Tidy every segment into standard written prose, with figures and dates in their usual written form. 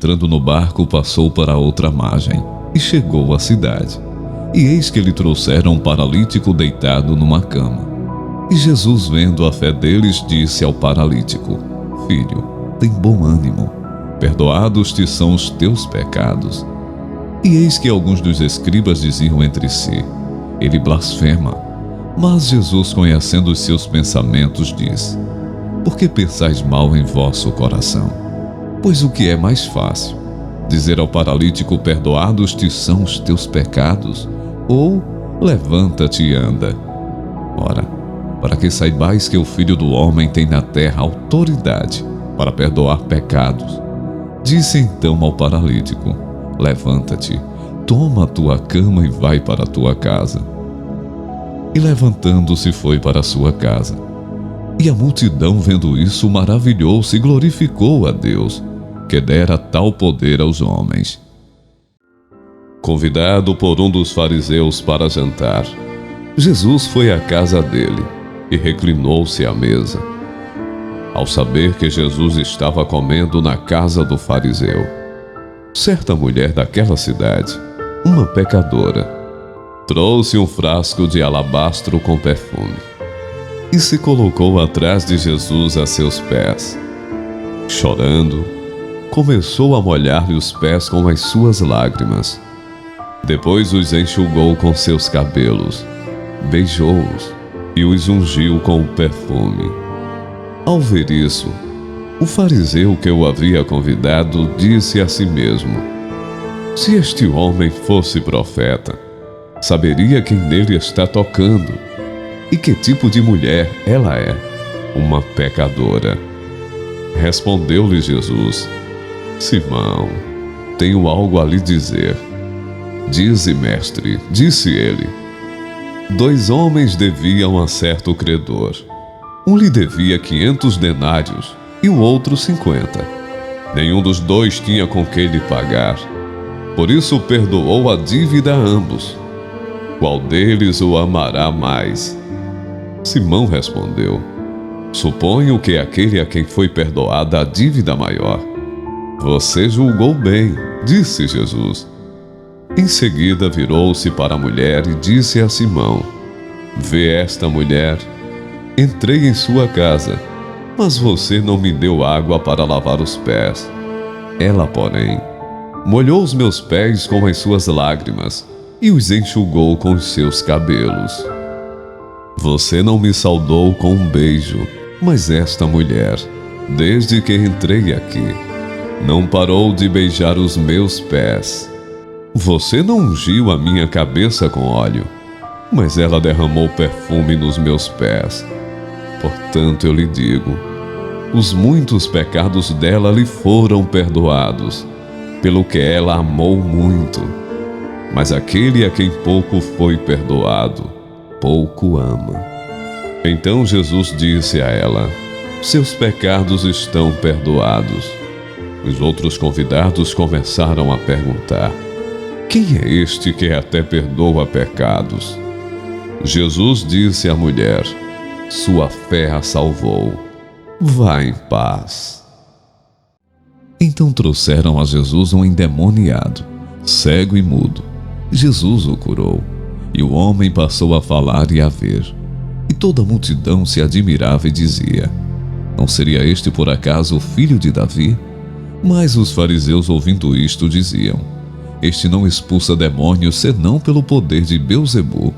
entrando no barco, passou para a outra margem e chegou à cidade. E eis que lhe trouxeram um paralítico deitado numa cama. E Jesus, vendo a fé deles, disse ao paralítico: Filho, tem bom ânimo, perdoados te são os teus pecados. E eis que alguns dos escribas diziam entre si: Ele blasfema. Mas Jesus, conhecendo os seus pensamentos, disse: Por que pensais mal em vosso coração? Pois o que é mais fácil? Dizer ao paralítico: Perdoados te são os teus pecados? Ou levanta-te e anda? Ora, para que saibais que o Filho do Homem tem na terra autoridade para perdoar pecados. Disse então ao paralítico: Levanta-te, toma a tua cama e vai para a tua casa. E levantando-se foi para a sua casa. E a multidão, vendo isso, maravilhou-se e glorificou a Deus, que dera tal poder aos homens. Convidado por um dos fariseus para jantar, Jesus foi à casa dele e reclinou-se à mesa. Ao saber que Jesus estava comendo na casa do fariseu, certa mulher daquela cidade, uma pecadora, trouxe um frasco de alabastro com perfume e se colocou atrás de Jesus a seus pés. Chorando, começou a molhar-lhe os pés com as suas lágrimas. Depois os enxugou com seus cabelos, beijou-os e os ungiu com o perfume. Ao ver isso, o fariseu que o havia convidado disse a si mesmo: Se este homem fosse profeta, saberia quem nele está tocando e que tipo de mulher ela é, uma pecadora. Respondeu-lhe Jesus: Simão, tenho algo a lhe dizer. Dize, mestre, disse ele. 2 homens deviam a certo credor. Um lhe devia 500 denários e o outro 50. Nenhum dos 2 tinha com que lhe pagar. Por isso perdoou a dívida a ambos. Qual deles o amará mais? Simão respondeu: Suponho que aquele a quem foi perdoada a dívida maior. Você julgou bem, disse Jesus. Em seguida virou-se para a mulher e disse a Simão: Vê esta mulher. Entrei em sua casa, mas você não me deu água para lavar os pés. Ela, porém, molhou os meus pés com as suas lágrimas e os enxugou com os seus cabelos. Você não me saudou com um beijo, mas esta mulher, desde que entrei aqui, não parou de beijar os meus pés. Você não ungiu a minha cabeça com óleo, mas ela derramou perfume nos meus pés. Portanto, eu lhe digo, os muitos pecados dela lhe foram perdoados, pelo que ela amou muito. Mas aquele a quem pouco foi perdoado, pouco ama. Então Jesus disse a ela: Seus pecados estão perdoados. Os outros convidados começaram a perguntar: Quem é este que até perdoa pecados? Jesus disse à mulher: Sua fé a salvou. Vá em paz. Então trouxeram a Jesus um endemoniado, cego e mudo. Jesus o curou, e o homem passou a falar e a ver. E toda a multidão se admirava e dizia: Não seria este por acaso o filho de Davi? Mas os fariseus, ouvindo isto, diziam: Este não expulsa demônios senão pelo poder de Belzebu,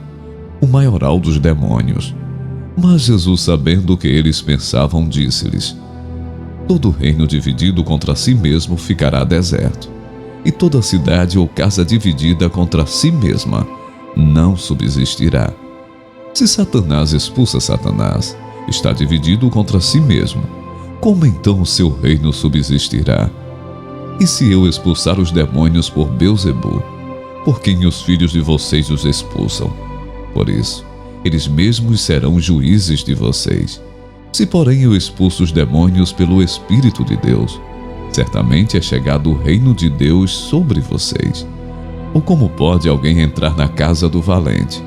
o maioral dos demônios. Mas Jesus, sabendo o que eles pensavam, disse-lhes: Todo reino dividido contra si mesmo ficará deserto, e toda cidade ou casa dividida contra si mesma não subsistirá. Se Satanás expulsa Satanás, está dividido contra si mesmo. Como então o seu reino subsistirá? E se eu expulsar os demônios por Belzebu, por quem os filhos de vocês os expulsam? Por isso, eles mesmos serão juízes de vocês. Se porém eu expulso os demônios pelo Espírito de Deus, certamente é chegado o reino de Deus sobre vocês. Ou como pode alguém entrar na casa do valente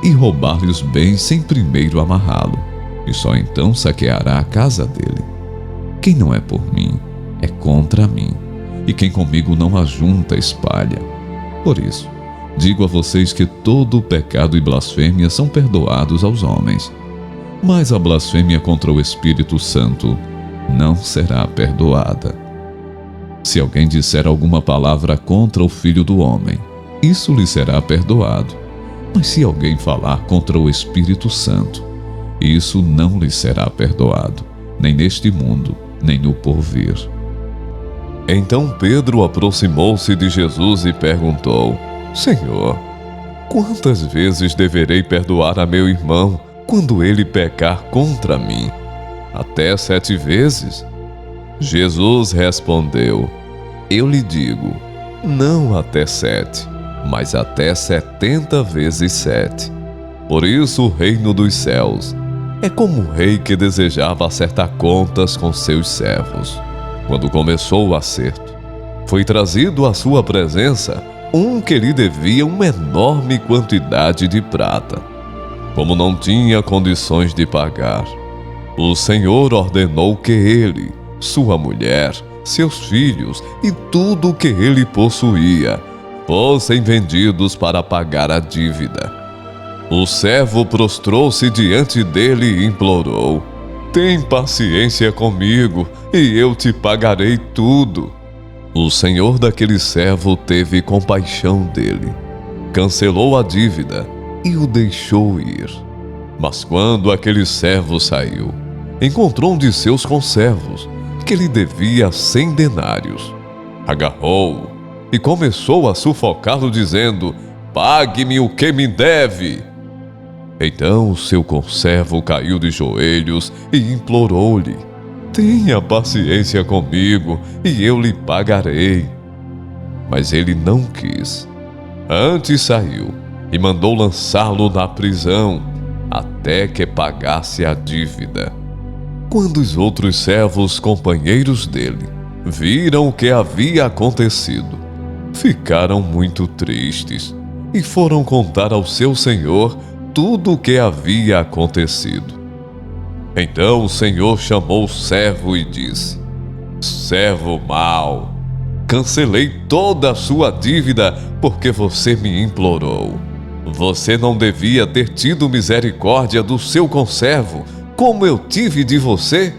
e roubar-lhe os bens sem primeiro amarrá-lo, e só então saqueará a casa dele? Quem não é por mim, é contra mim. e quem comigo não ajunta, espalha. Por isso, digo a vocês que todo o pecado e blasfêmia são perdoados aos homens, mas a blasfêmia contra o Espírito Santo não será perdoada. Se alguém disser alguma palavra contra o Filho do Homem, isso lhe será perdoado. Mas se alguém falar contra o Espírito Santo, isso não lhe será perdoado, nem neste mundo, nem no porvir. Então Pedro aproximou-se de Jesus e perguntou: Senhor, quantas vezes deverei perdoar a meu irmão quando ele pecar contra mim? Até 7 vezes? Jesus respondeu: Eu lhe digo, não até 7, mas até 70 vezes 7. Por isso o reino dos céus é como um rei que desejava acertar contas com seus servos. Quando começou o acerto, foi trazido à sua presença um que lhe devia uma enorme quantidade de prata. Como não tinha condições de pagar, o Senhor ordenou que ele, sua mulher, seus filhos e tudo o que ele possuía fossem vendidos para pagar a dívida. O servo prostrou-se diante dele e implorou: Tem paciência comigo e eu te pagarei tudo. O senhor daquele servo teve compaixão dele, cancelou a dívida e o deixou ir. Mas quando aquele servo saiu, encontrou um de seus conservos, que lhe devia 100 denários. Agarrou-o e começou a sufocá-lo, dizendo: Pague-me o que me deve. Então o seu conservo caiu de joelhos e implorou-lhe: Tenha paciência comigo e eu lhe pagarei. Mas ele não quis. Antes saiu e mandou lançá-lo na prisão até que pagasse a dívida. Quando os outros servos, companheiros dele, viram o que havia acontecido, ficaram muito tristes e foram contar ao seu senhor tudo o que havia acontecido. Então o senhor chamou o servo e disse: Servo mau, cancelei toda a sua dívida porque você me implorou. Você não devia ter tido misericórdia do seu conservo, como eu tive de você?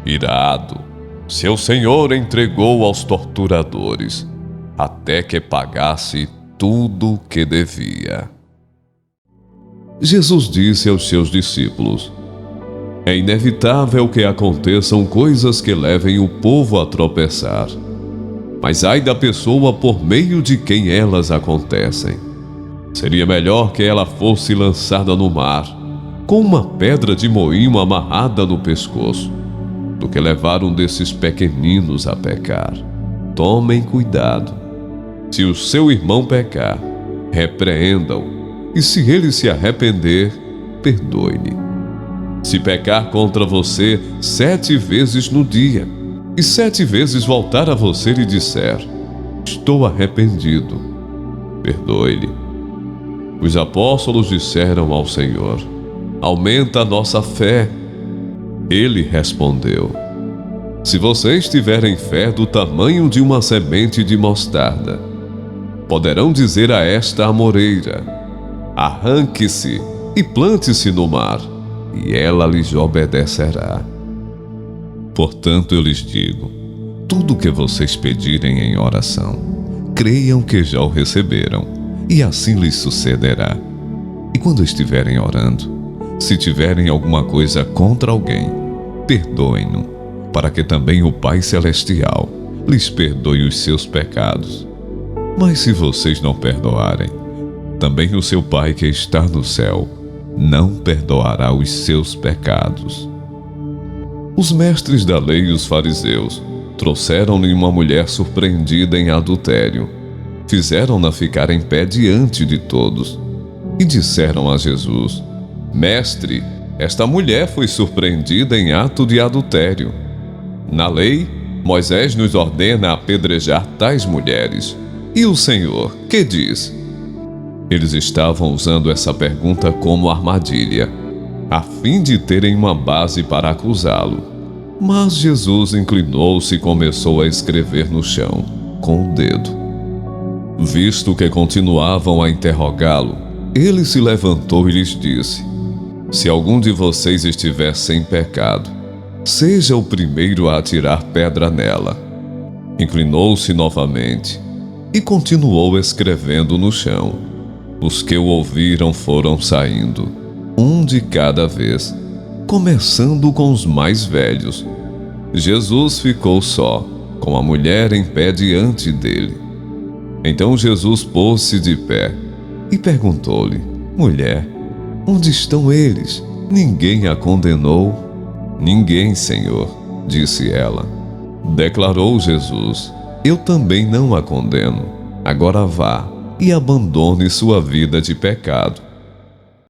Irado, seu senhor entregou aos torturadores, até que pagasse tudo o que devia. Jesus disse aos seus discípulos: É inevitável que aconteçam coisas que levem o povo a tropeçar. Mas ai da pessoa por meio de quem elas acontecem. Seria melhor que ela fosse lançada no mar, com uma pedra de moinho amarrada no pescoço, do que levar um desses pequeninos a pecar. Tomem cuidado. Se o seu irmão pecar, repreenda-o, e se ele se arrepender, perdoe-lhe. Se pecar contra você 7 vezes no dia, e 7 vezes voltar a você e disser: Estou arrependido, perdoe-lhe. Os apóstolos disseram ao Senhor: Aumenta a nossa fé. Ele respondeu: Se vocês tiverem fé do tamanho de uma semente de mostarda, poderão dizer a esta amoreira: Arranque-se e plante-se no mar, e ela lhes obedecerá. Portanto, eu lhes digo: tudo o que vocês pedirem em oração, creiam que já o receberam, e assim lhes sucederá. E quando estiverem orando, se tiverem alguma coisa contra alguém, perdoem-no, para que também o Pai Celestial lhes perdoe os seus pecados. Mas se vocês não perdoarem, também o seu Pai que está no céu não perdoará os seus pecados. Os mestres da lei e os fariseus trouxeram-lhe uma mulher surpreendida em adultério. Fizeram-na ficar em pé diante de todos e disseram a Jesus: Mestre, esta mulher foi surpreendida em ato de adultério. Na lei, Moisés nos ordena apedrejar tais mulheres. E o Senhor, que diz? Eles estavam usando essa pergunta como armadilha, a fim de terem uma base para acusá-lo. Mas Jesus inclinou-se e começou a escrever no chão, com o dedo. Visto que continuavam a interrogá-lo, ele se levantou e lhes disse: Se algum de vocês estiver sem pecado, seja o primeiro a atirar pedra nela. Inclinou-se novamente e continuou escrevendo no chão. Os que o ouviram foram saindo, um de cada vez, começando com os mais velhos. Jesus ficou só, com a mulher em pé diante dele. Então Jesus pôs-se de pé e perguntou-lhe: Mulher, onde estão eles? Ninguém a condenou? Ninguém, Senhor, disse ela. Declarou Jesus: Eu também não a condeno. Agora vá e abandone sua vida de pecado.